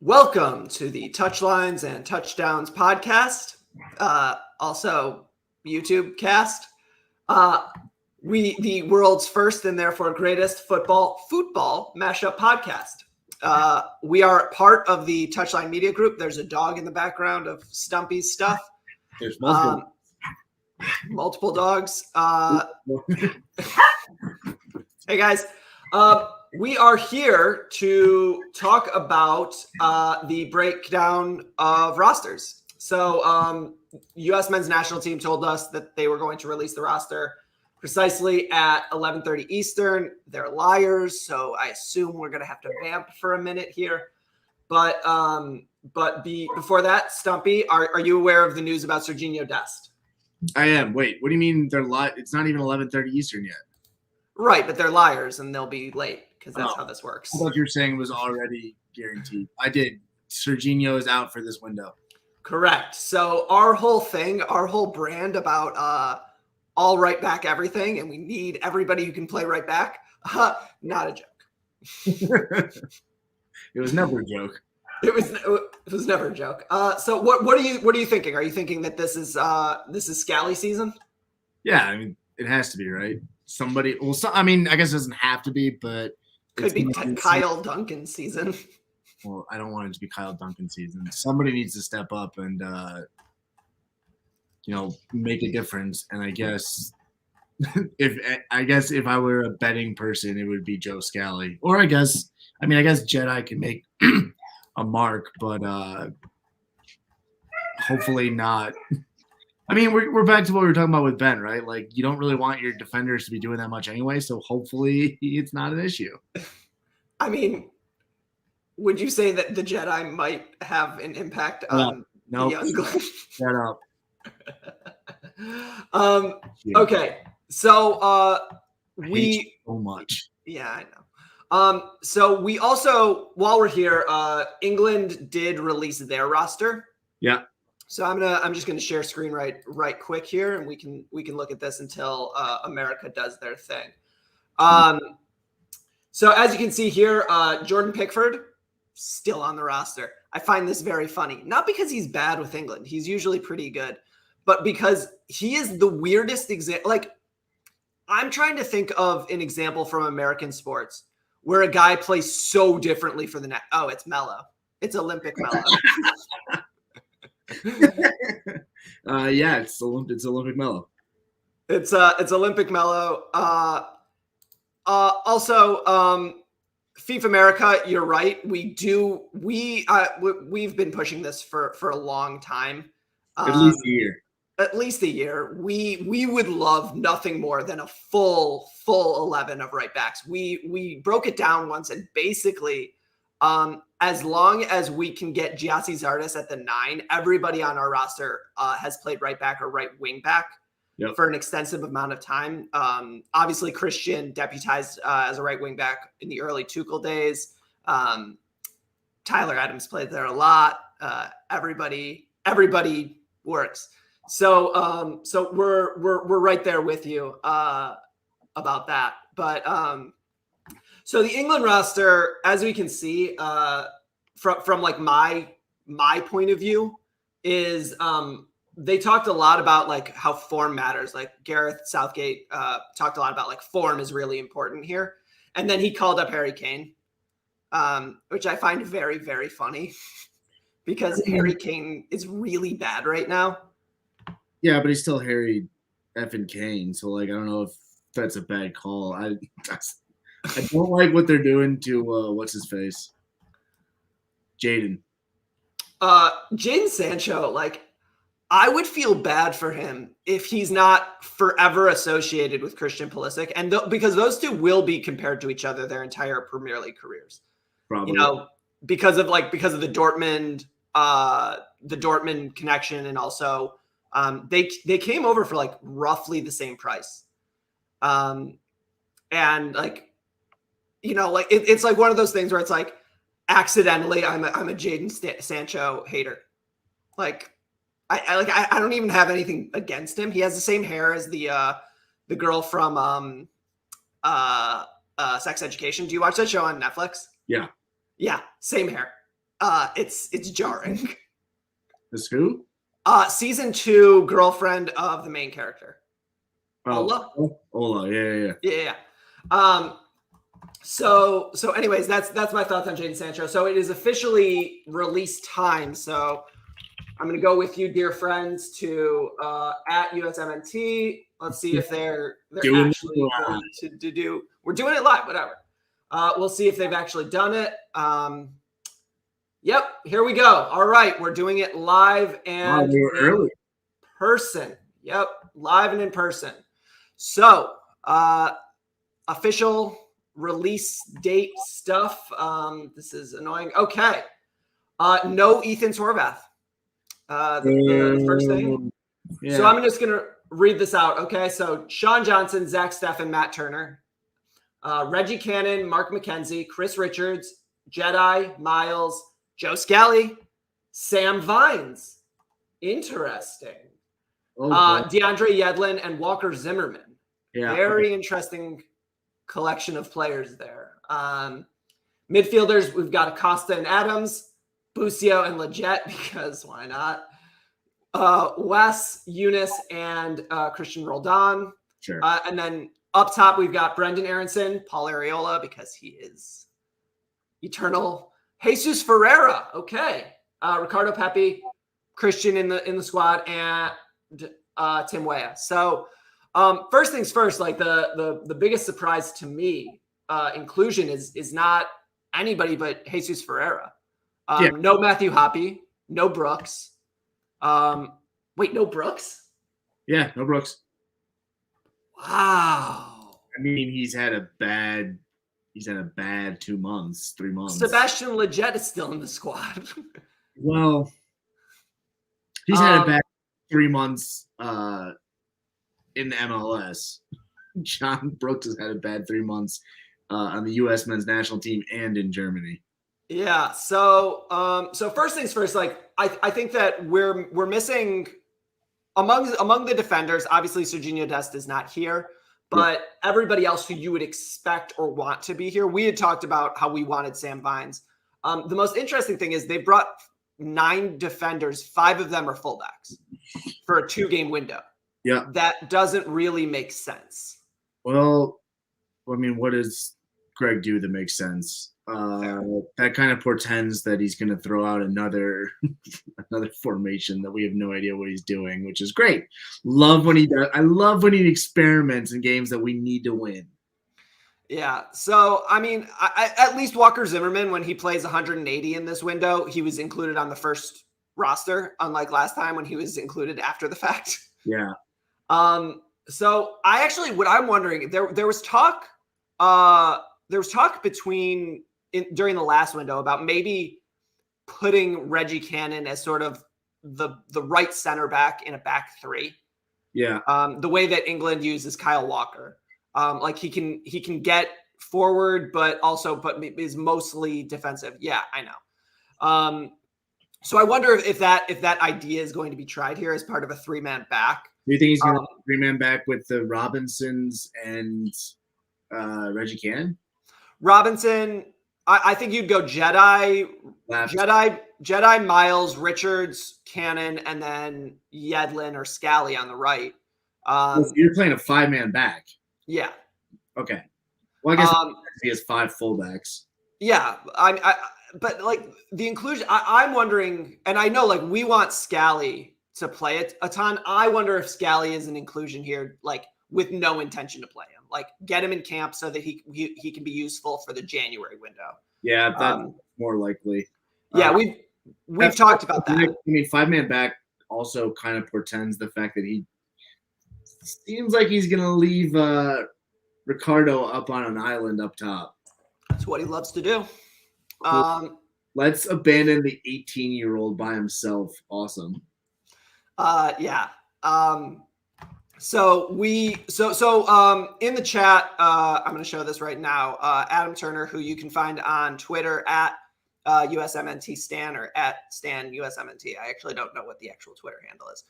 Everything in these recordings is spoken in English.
Welcome to the Touchlines and Touchdowns podcast, also YouTube cast. The world's first and therefore greatest football mashup podcast. We are part of the Touchline Media Group. There's a dog in the background of Stumpy's stuff. There's Multiple dogs. Hey guys. We are here to talk about the breakdown of rosters. So U.S. men's national team told us that they were going to release the roster precisely at 11:30 Eastern. They're liars, so I assume we're going to have to vamp for a minute here. But before that, Stumpy, are you aware of the news about Serginho Dest? I am. Wait, what do you mean they're It's not even 11:30 Eastern yet. Right, but they're liars and they'll be late because that's how this works. I thought you were saying it was already guaranteed. I did. Serginho is out for this window. Correct. So our whole brand about all right back everything, and we need everybody who can play right back. Not a joke. It was never a joke. It was never a joke. So what are you thinking? Are you thinking that this is Scally season? Yeah, I mean it has to be, right? Somebody. Well, I mean, I guess it doesn't have to be, but could be Kyle Duncan season. Well, I don't want it to be Kyle Duncan season. Somebody needs to step up and make a difference. And I guess if I were a betting person, it would be Joe Scally. Or I guess Jedi can make a mark, but hopefully not. I mean, we're back to what we were talking about with Ben, right? Like, you don't really want your defenders to be doing that much anyway, so hopefully it's not an issue. I mean, would you say that the Jedi might have an impact on the young Glenn? Shut up. Okay, so we so much. Yeah, I know. So we also, while we're here, England did release their roster. Yeah. So I'm just gonna share screen right quick here, and we can look at this until America does their thing. So as you can see here, Jordan Pickford still on the roster. I find this very funny, not because he's bad with England. He's usually pretty good, but because he is the weirdest example. Like, I'm trying to think of an example from American sports where a guy plays so differently for the net. Oh, it's Melo. It's Olympic Melo. Yeah, it's Olympic Melo. It's Olympic Melo. Also, FIFA America, you're right. We've been pushing this for a long time. At least a year. At least a year. We would love nothing more than a full 11 of right backs. We broke it down once, and basically, as long as we can get Giassi Zardes at the 9, everybody on our roster has played right back or right wing back for an extensive amount of time. Obviously, Christian deputized as a right wing back in the early Tuchel days. Tyler Adams played there a lot. Everybody works. So we're right there with you about that. But so the England roster, as we can see, from like my point of view, is they talked a lot about like how form matters. Like Gareth Southgate talked a lot about like form is really important here, and then he called up Harry Kane, which I find very, very funny because Harry Kane is really bad right now. Yeah, but he's still Harry effing Kane, so like I don't know if that's a bad call. I don't like what they're doing to what's his face, Jadon Sancho. Like, I would feel bad for him if he's not forever associated with Christian Pulisic, and because those two will be compared to each other their entire Premier League careers. Probably, because of the Dortmund connection, and also they came over for like roughly the same price, and like. Like it's like one of those things where it's like accidentally I'm a Jadon Sancho hater. Like I don't even have anything against him. He has the same hair as the girl from Sex Education. Do you watch that show on Netflix? Yeah. Yeah, same hair. It's jarring. This who? Season 2 girlfriend of the main character. Ola? Ola, yeah. Yeah. So anyways, that's my thoughts on Jadon Sancho. So it is officially release time. So I'm gonna go with you, dear friends, to at USMNT. Let's see if they're actually going to do. We're doing it live, whatever. We'll see if they've actually done it. Yep, here we go. All right, we're doing it live and we were early. Person. Yep, live and in person. So official release date stuff. This is annoying. Okay. No Ethan Horvath. The first thing. Yeah. So I'm just going to read this out. Okay. So Sean Johnson, Zach Steffen, Matt Turner, Reggie Cannon, Mark McKenzie, Chris Richards, Jedi, Miles, Joe Scally, Sam Vines. Interesting. DeAndre Yedlin and Walker Zimmerman. Yeah. Very interesting collection of players there. Midfielders, we've got Acosta and Adams, Busio and Leggett, because why not? Wes, Eunice, and Christian Roldan. Sure. And then up top, we've got Brendan Aronson, Paul Areola, because he is eternal. Jesus Ferreira, okay. Ricardo Pepi, Christian in the squad, and Tim Weah. So first things first, like the biggest surprise to me, inclusion is not anybody but Jesus Ferreira. No Matthew Hoppe, no Brooks. Wait, no Brooks? Yeah, no Brooks. Wow. I mean, he's had a bad 2 months, 3 months. Sebastian Leggett is still in the squad. Well, he's had a bad 3 months in the MLS. John Brooks has had a bad 3 months on the U.S. men's national team and in Germany. Yeah. So first things first, like I think that we're missing among the defenders. Obviously, Serginho Dest is not here, but everybody else who you would expect or want to be here. We had talked about how we wanted Sam Vines. The most interesting thing is they brought 9 defenders. 5 of them are fullbacks for a 2-game window. Yeah. That doesn't really make sense. Well, I mean, what does Greg do that makes sense? That kind of portends that he's going to throw out another formation that we have no idea what he's doing, which is great. Love when he does. I love when he experiments in games that we need to win. Yeah. So, I mean, at least Walker Zimmerman, when he plays 180 in this window, he was included on the first roster, unlike last time when he was included after the fact. Yeah. So I actually, what I'm wondering, there was talk during the last window about maybe putting Reggie Cannon as sort of the right center back in a back 3. Yeah. The way that England uses Kyle Walker. Like he can get forward, but is mostly defensive. Yeah, I know. So I wonder if that idea is going to be tried here as part of a 3-man back. Do you think he's going to 3-man back with the Robinsons and Reggie Cannon? Robinson, I think you'd go Jedi, Miles, Richards, Cannon, and then Yedlin or Scally on the right. So you're playing a 5-man back. Yeah. Okay. Well, I guess he has 5 fullbacks. Yeah, but like the inclusion, I'm wondering, and I know like we want Scally to play it a ton. I wonder if Scally is an inclusion here, like with no intention to play him. Like get him in camp so that he can be useful for the January window. Yeah, that's more likely. Yeah, we've talked about that. I mean, 5-man back also kind of portends the fact that he seems like he's going to leave Ricardo up on an island up top. That's what he loves to do. Let's abandon the 18-year-old by himself. Awesome. Yeah. So in the chat, I'm going to show this right now. Adam Turner, who you can find on Twitter at USMNT Stan or at Stan USMNT. I actually don't know what the actual Twitter handle is,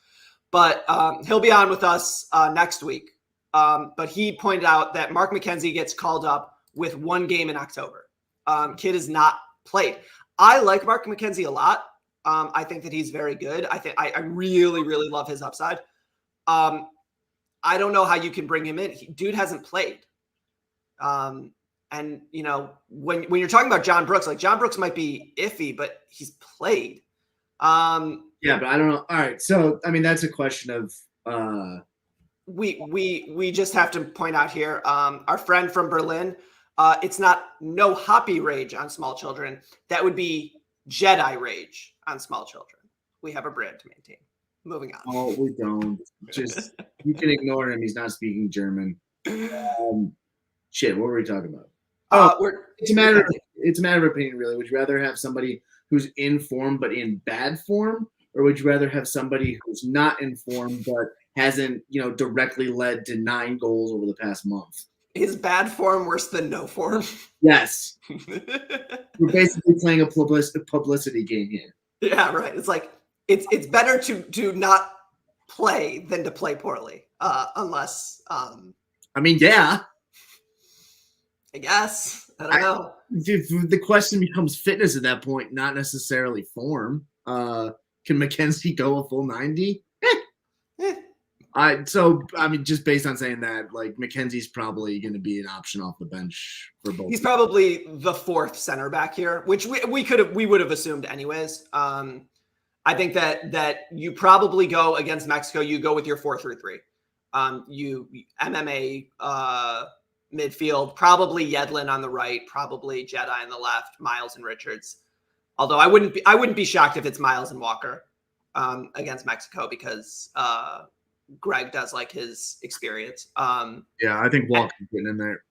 but he'll be on with us next week. But he pointed out that Mark McKenzie gets called up with 1 game in October. Kid has not played. I like Mark McKenzie a lot. I think that he's very good. I really, really love his upside. I don't know how you can bring him in. Dude hasn't played. And when you're talking about John Brooks, like John Brooks might be iffy, but he's played. Yeah, but I don't know. All right, so I mean that's a question of we just have to point out here, our friend from Berlin. It's not no hoppy rage on small children. That would be Jedi rage on small children. We have a brand to maintain. Moving on. Oh, we don't. Just you can ignore him. He's not speaking German. Shit, what were we talking about? It's a matter of opinion, really. Would you rather have somebody who's in form but in bad form, or would you rather have somebody who's not in form but hasn't, directly led to 9 goals over the past month? Is bad form worse than no form? Yes. We're basically playing a publicity game here. Yeah, right. It's like it's better to not play than to play poorly, unless. I mean, yeah. I guess. I don't know. The question becomes fitness at that point, not necessarily form. Can McKenzie go a full 90? Just based on saying that, like McKenzie's probably going to be an option off the bench for both. He's probably the 4th center back here, which we would have assumed anyways. I think that you probably go against Mexico. You go with your 4-3-3. You MMA midfield, probably Yedlin on the right, probably Jedi on the left, Miles and Richards. Although I wouldn't be shocked if it's Miles and Walker against Mexico because Greg does like his experience. Yeah, I think Walker's getting in there.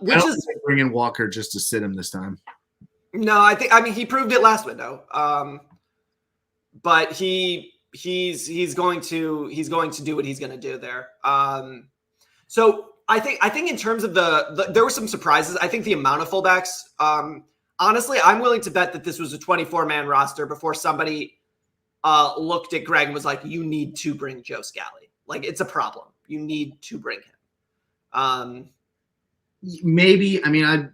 Which is bringing Walker just to sit him this time. No, I mean he proved it last window. But he's going to do what he's going to do there. So I think in terms of there were some surprises. I think the amount of fullbacks. Honestly, I'm willing to bet that this was a 24-man roster before somebody looked at Greg and was like, "You need to bring Joe Scally. Like it's a problem. You need to bring him." Maybe. I mean,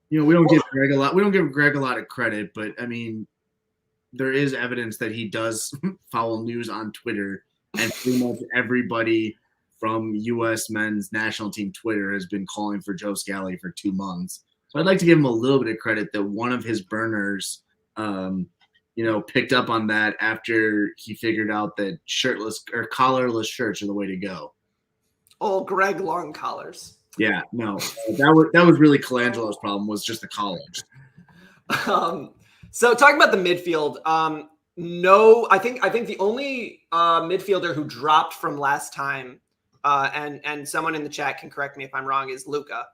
we don't give Greg a lot. We don't give Greg a lot of credit, but I mean, there is evidence that he does follow news on Twitter, and pretty much everybody from U.S. men's national team Twitter has been calling for Joe Scally for 2 months. So I'd like to give him a little bit of credit that one of his burners, picked up on that after he figured out that shirtless or collarless shirts are the way to go. Oh, Greg long collars. Yeah, no, that was really Colangelo's problem, was just the collars. So talking about the midfield, no, I think the only midfielder who dropped from last time, and someone in the chat can correct me if I'm wrong, is Luca.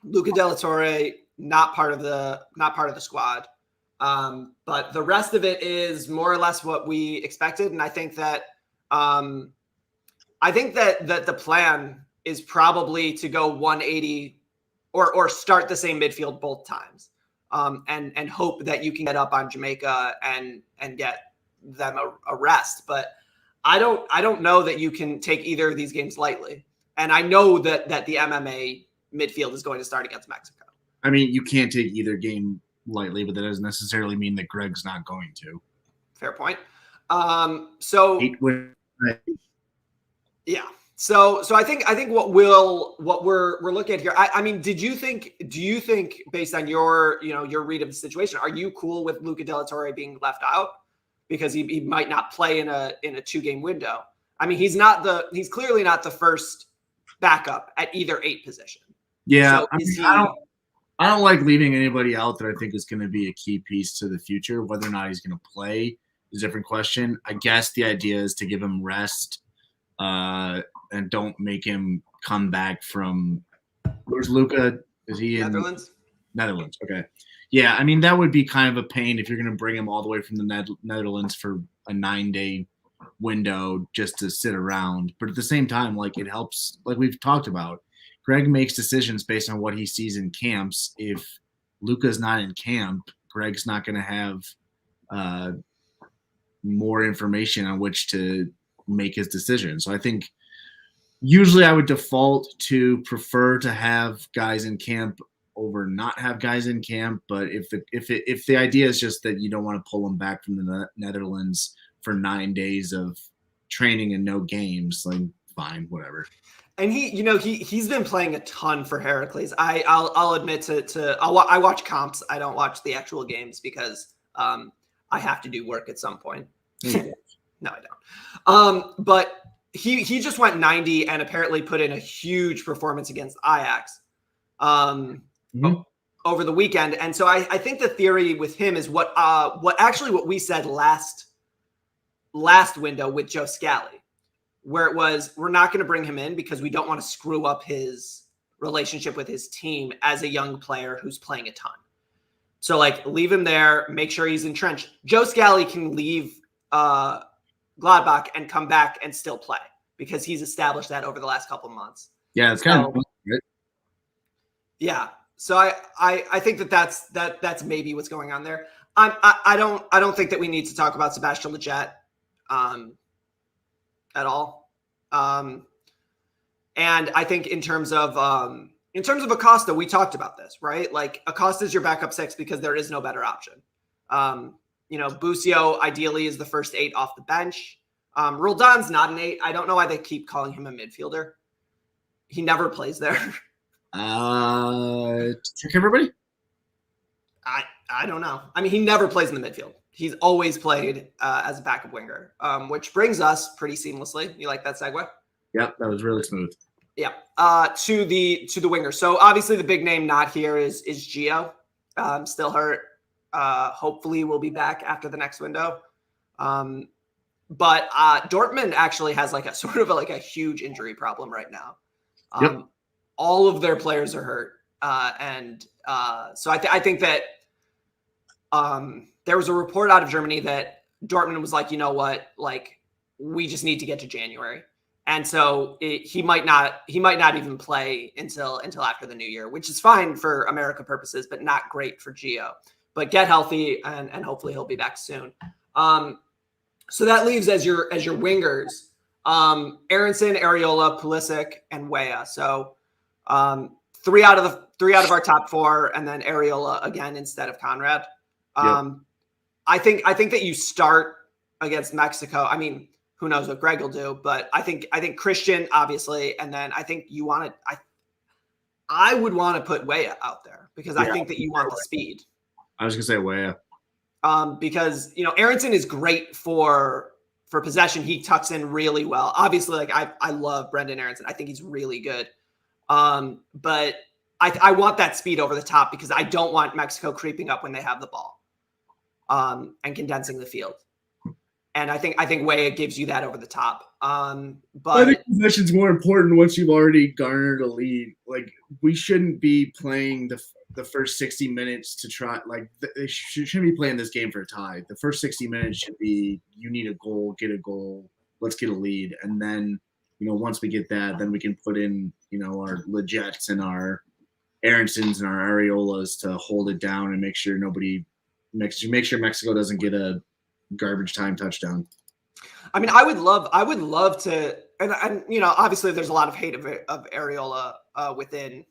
Luca de la Torre, not part of the squad. But the rest of it is more or less what we expected, and I think that the plan is probably to go 180 or start the same midfield both times. And hope that you can get up on Jamaica and get them a rest. But I don't know that you can take either of these games lightly. And I know that the MMA midfield is going to start against Mexico. I mean, you can't take either game lightly, but that doesn't necessarily mean that Greg's not going to. Fair point. Yeah. So I think what we're looking at here. I mean, do you think based on your read of the situation, are you cool with Luca de la Torre being left out because he might not play in a 2-game window? I mean, he's clearly not the first backup at either 8 position. Yeah, so I don't like leaving anybody out that I think is going to be a key piece to the future. Whether or not he's going to play is a different question. I guess the idea is to give him rest. And don't make him come back from – where's Luca? Is he in Netherlands? Netherlands, okay. Yeah, I mean, that would be kind of a pain if you're going to bring him all the way from the Netherlands for a 9-day window just to sit around. But at the same time, like, it helps – like we've talked about, Greg makes decisions based on what he sees in camps. If Luca's not in camp, Greg's not going to have more information on which to make his decision. So I think – usually I would default to prefer to have guys in camp over not have guys in camp. But if the idea is just that you don't want to pull them back from the Netherlands for 9 days of training and no games, like fine, whatever. And he's been playing a ton for Heracles. I'll admit I watch comps. I don't watch the actual games because I have to do work at some point. No, I don't. But he just went 90 and apparently put in a huge performance against Ajax over the weekend. And so I think the theory with him is what we said last window with Joe Scally, where it was, we're not going to bring him in because we don't want to screw up his relationship with his team as a young player who's playing a ton. So like leave him there, make sure he's entrenched. Joe Scally can leave Gladbach and come back and still play because he's established that over the last couple of months. Yeah, it's kind of good. Yeah. So I think that's maybe what's going on there. I don't think that we need to talk about Sebastian Lletget at all. And I think in terms of Acosta, we talked about this, right? Like Acosta is your backup 6 because there is no better option. Busio ideally is the first 8 off the bench. Roldan's not an 8. I don't know why they keep calling him a midfielder. He never plays there. Check everybody. I don't know. I mean, he never plays in the midfield. He's always played as a backup winger, which brings us pretty seamlessly. You like that segue? Yep, that was really smooth. Yeah. To the winger. So obviously the big name not here is Gio. Still hurt. Hopefully we'll be back after the next window. But Dortmund actually has like a sort of a huge injury problem right now. Yep. All of their players are hurt. So I think that there was a report out of Germany that Dortmund was like, you know what, like we just need to get to January. And so he might not even play until after the new year, which is fine for America purposes, but not great for Gio. But get healthy and hopefully he'll be back soon. So that leaves as your wingers, Aronson, Areola, Pulisic, and Weah. So three out of our top 4, and then Areola again instead of Conrad. Yep. I think that you start against Mexico. I mean, who knows what Greg will do, but I think Christian obviously, and then I think you want to. I would want to put Weah out there because I think that you want the speed. I was gonna say Weah. Because Aronson is great for possession. He tucks in really well. Obviously, like I love Brendan Aronson. I think he's really good. But I want that speed over the top because I don't want Mexico creeping up when they have the ball, and condensing the field. And I think Weah gives you that over the top. But I think possession's more important once you've already garnered a lead. Like we shouldn't be playing the first 60 minutes to try. Like they shouldn't be playing this game for a tie. The first 60 minutes should be you need a goal, get a goal, let's get a lead, and then once we get that, then we can put in our Lletgets and our Aronsons and our Areolas to hold it down and make sure Mexico doesn't get a garbage time touchdown. I mean, I would love to, and obviously there's a lot of hate of Areola within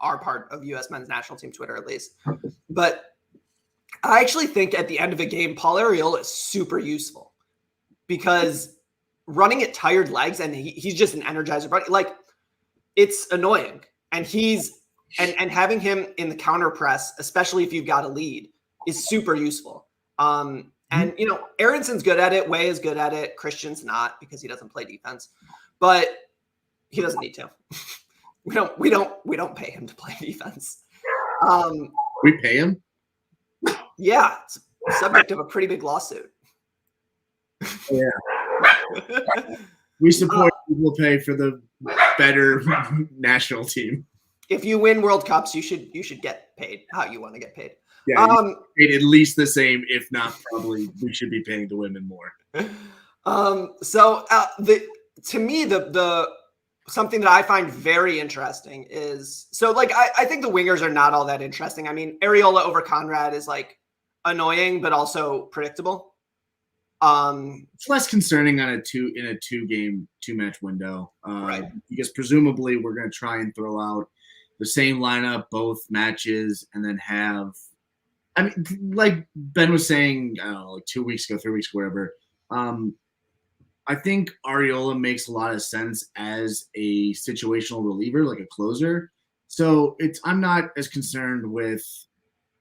our part of U.S. men's national team Twitter, at least. But I actually think at the end of a game, Paul Areola is super useful because running at tired legs, and he's just an energizer bunny. Like it's annoying, and and having him in the counter press, especially if you've got a lead, is super useful. And Aronson's good at it. Way is good at it. Christian's not because he doesn't play defense, but he doesn't need to. We don't pay him to play defense. We pay him? Yeah, it's subject of a pretty big lawsuit. Yeah. We support people pay for the better national team. If you win World Cups, you should get paid how you want to get paid. Yeah, paid at least the same, if not probably we should be paying the women more. To me, the something that I find very interesting is I think the wingers are not all that interesting. I mean, Areola over Conrad is like annoying, but also predictable. It's less concerning on a two match window, right? Because presumably we're going to try and throw out the same lineup, both matches, and then have. I mean, like Ben was saying, I don't know, like 2 weeks ago, 3 weeks ago, whatever. I think Arriola makes a lot of sense as a situational reliever, like a closer. So I'm not as concerned with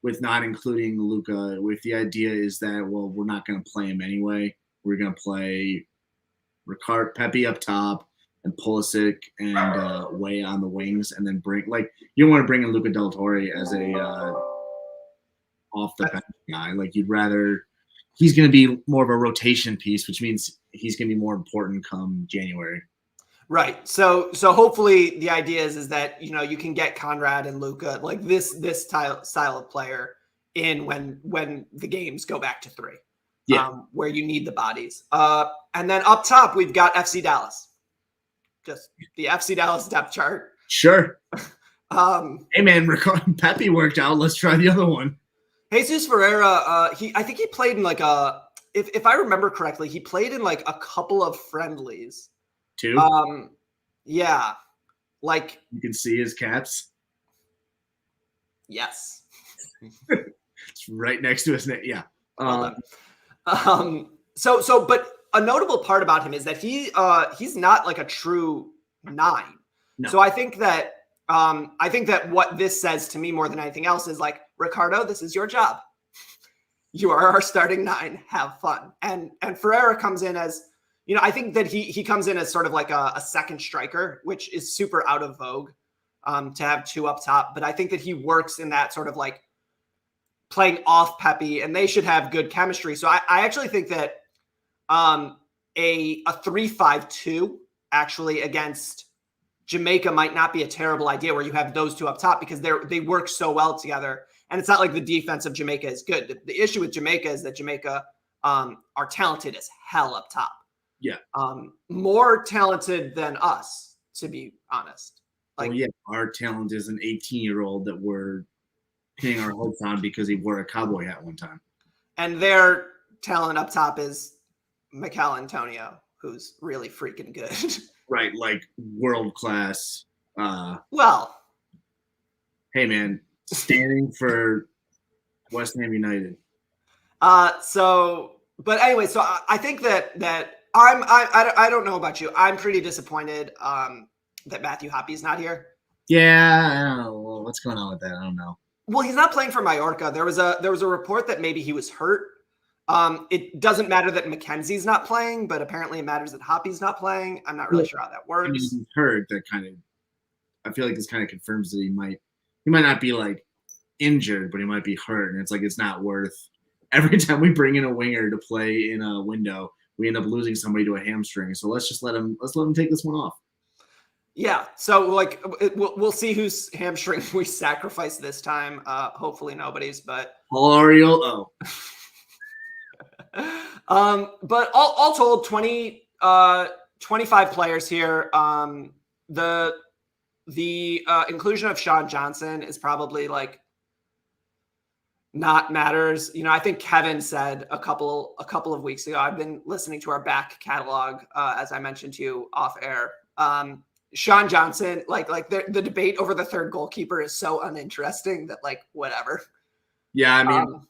not including Luka. With the idea is that we're not going to play him anyway. We're going to play Pepe up top and Pulisic and Way on the wings, and then you don't want to bring in Luca Del Torre as a off the bench guy. Like you'd rather. He's going to be more of a rotation piece, which means he's going to be more important come January. Right. So hopefully the idea is that, you can get Conrad and Luka, like this style of player in when the games go back to 3. Yeah. Where you need the bodies. And then up top, we've got FC Dallas. Just the FC Dallas depth chart. Sure. Hey man, Pepe worked out. Let's try the other one. Jesus Ferreira, I think he played in like if I remember correctly, he played in like a couple of friendlies. 2? Yeah. Like you can see his caps. Yes. It's right next to his name. Yeah. So but a notable part about him is that he's not like a true 9. No. So I think that what this says to me more than anything else is like, Ricardo, this is your job. You are our starting 9. Have fun. And Ferreira comes in as, I think that he comes in as sort of like a second striker, which is super out of vogue to have 2 up top. But I think that he works in that sort of like playing off Pepe, and they should have good chemistry. So I actually think that a 3-5-2 actually against Jamaica might not be a terrible idea, where you have those 2 up top, because they work so well together. And it's not like the defense of Jamaica is good. The issue with Jamaica is that Jamaica are talented as hell up top. Yeah. More talented than us, to be honest. Like, our talent is an 18-year-old that we're pinning our hopes on because he wore a cowboy hat one time. And their talent up top is Mikel Antonio, who's really freaking good. Right, like world class. Well, hey man, standing for West Ham United. But anyway, so I think that I don't know about you. I'm pretty disappointed that Matthew Hoppy's not here. Yeah, I don't know what's going on with that. I don't know. Well, he's not playing for Mallorca. There was a report that maybe he was hurt. It doesn't matter that McKenzie's not playing, but apparently it matters that Hoppy's not playing. I'm not really sure how that works. I mean, he's hurt. That kind of, I feel like this kind of confirms that he might not be like injured, but he might be hurt, and it's like it's not worth. Every time we bring in a winger to play in a window, we end up losing somebody to a hamstring. So let's let him take this one off. Yeah. So like we'll see whose hamstring we sacrifice this time. Hopefully nobody's, but Ariel. But all told, 25 players here. The inclusion of Sean Johnson is probably like not matters. I think Kevin said a couple of weeks ago, I've been listening to our back catalog, as I mentioned to you off air. Sean Johnson, like the debate over the third goalkeeper is so uninteresting that like, whatever. Yeah. I mean,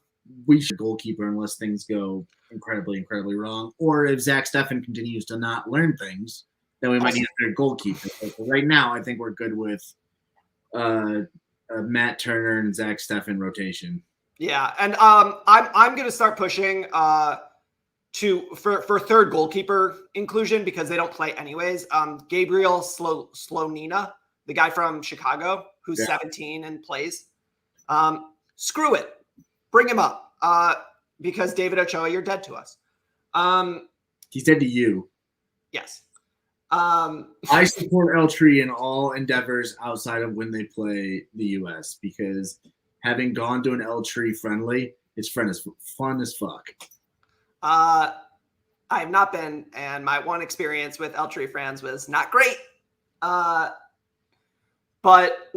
we should goalkeeper unless things go incredibly, incredibly wrong. Or if Zach Steffen continues to not learn things, then we might need a third goalkeeper. But right now, I think we're good with Matt Turner and Zach Steffen rotation. Yeah, and I'm going to start pushing for third goalkeeper inclusion because they don't play anyways. Gabriel Slonina, the guy from Chicago who's 17 and plays. Screw it, bring him up because David Ochoa, you're dead to us. He's dead to you. Yes. I support El Tree in all endeavors outside of when they play the U.S. because having gone to an El Tree friendly, it's fun as fuck. I have not been, and my one experience with El Tree fans was not great. But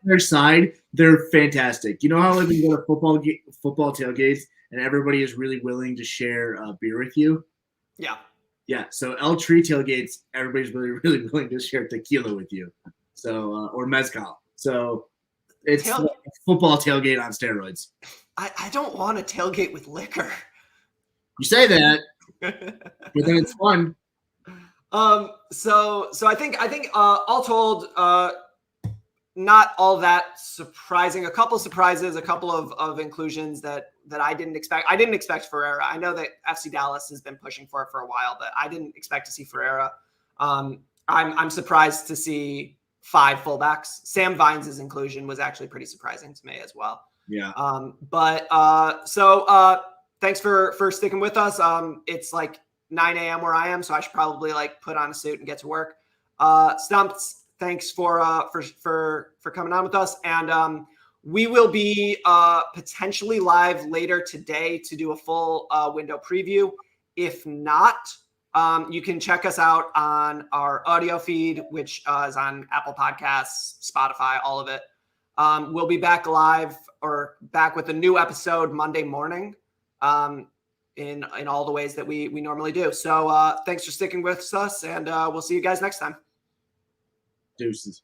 their side, they're fantastic. You know how like you go to football tailgates and everybody is really willing to share a beer with you? Yeah. Yeah. So El Tree tailgates, everybody's really, really willing to share tequila with you. So or mezcal. So it's Tail- like a football tailgate on steroids. I don't want to tailgate with liquor. You say that, but then it's fun. So I think all told, not all that surprising. A couple surprises, a couple of inclusions that I didn't expect. I didn't expect Ferreira. I know that FC Dallas has been pushing for it for a while, but I didn't expect to see Ferreira. I'm surprised to see 5 fullbacks. Sam Vines' inclusion was actually pretty surprising to me as well. Yeah. So thanks for sticking with us. It's like 9 a.m. where I am, so I should probably like put on a suit and get to work. Stumps, thanks for coming on with us, and we will be potentially live later today to do a full window preview. If not, you can check us out on our audio feed, which is on Apple Podcasts, Spotify, all of it. We'll be back live or back with a new episode Monday morning. In all the ways that we normally do. So thanks for sticking with us, and we'll see you guys next time. Deuces.